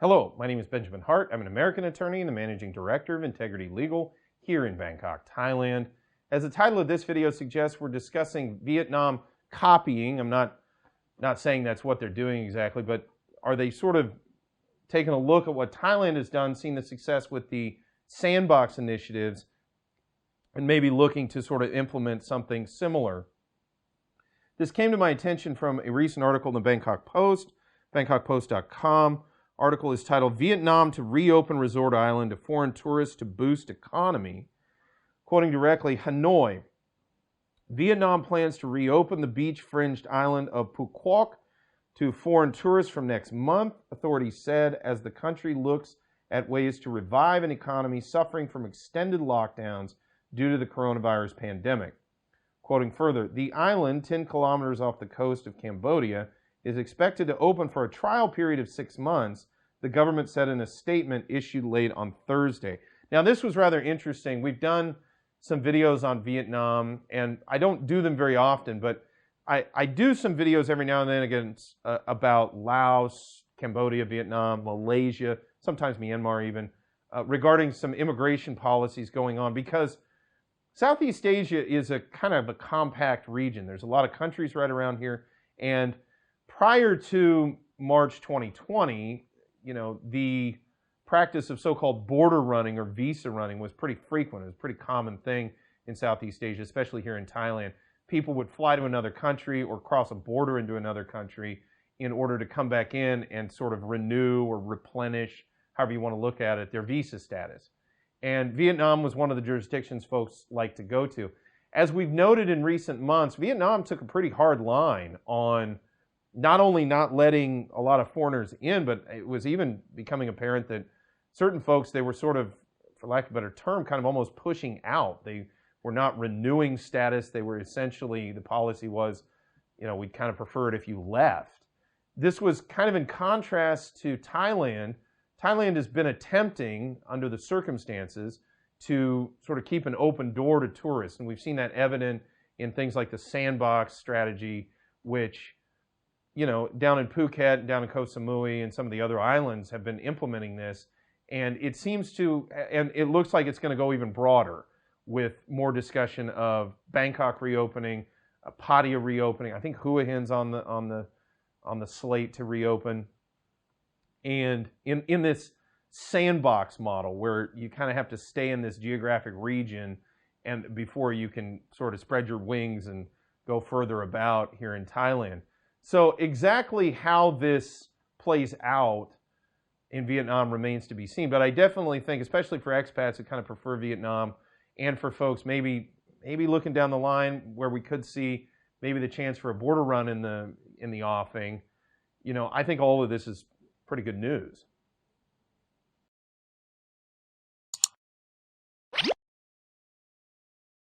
Hello, my name is Benjamin Hart. I'm an American attorney and the Managing Director of Integrity Legal here in Bangkok, Thailand. As the title of this video suggests, we're discussing Vietnam copying. I'm not saying that's what they're doing exactly, but are they sort of taking a look at what Thailand has done, seeing the success with the Sandbox initiatives, and maybe looking to sort of implement something similar? This came to my attention from a recent article in the Bangkok Post, bangkokpost.com. Article is titled, Vietnam to Reopen Resort Island to Foreign Tourists to Boost Economy. Quoting directly, Hanoi, Vietnam plans to reopen the beach-fringed island of Phu Quoc to foreign tourists from next month, authorities said, as the country looks at ways to revive an economy suffering from extended lockdowns due to the coronavirus pandemic. Quoting further, the island, 10 kilometers off the coast of Cambodia, is expected to open for a trial period of 6 months, the government said in a statement issued late on Thursday. Now, this was rather interesting. We've done some videos on Vietnam, and I don't do them very often, but I do some videos every now and then again about Laos, Cambodia, Vietnam, Malaysia, sometimes Myanmar even, regarding some immigration policies going on, because Southeast Asia is a kind of a compact region. There's a lot of countries right around here, and prior to March 2020, the practice of so-called border running or visa running was pretty frequent. It was a pretty common thing in Southeast Asia, especially here in Thailand. People would fly to another country or cross a border into another country in order to come back in and sort of renew or replenish, however you want to look at it, their visa status. And Vietnam was one of the jurisdictions folks like to go to. As we've noted in recent months, Vietnam took a pretty hard line on not only not letting a lot of foreigners in, but it was even becoming apparent that certain folks, they were sort of, for lack of a better term, kind of almost pushing out. They were not renewing status. They were essentially, the policy was, we'd kind of prefer it if you left. This was kind of in contrast to Thailand. Thailand has been attempting, under the circumstances, to sort of keep an open door to tourists. And we've seen that evident in things like the Sandbox strategy, which down in Phuket, down in Koh Samui, and some of the other islands have been implementing this. And it seems to, and it looks like it's going to go even broader with more discussion of Bangkok reopening, Pattaya reopening. I think Hua Hin's on the slate to reopen. And in this Sandbox model, where you kind of have to stay in this geographic region and before you can sort of spread your wings and go further about here in Thailand. So exactly how this plays out in Vietnam remains to be seen. But I definitely think, especially for expats who kind of prefer Vietnam, and for folks maybe looking down the line where we could see maybe the chance for a border run in the offing, I think all of this is pretty good news.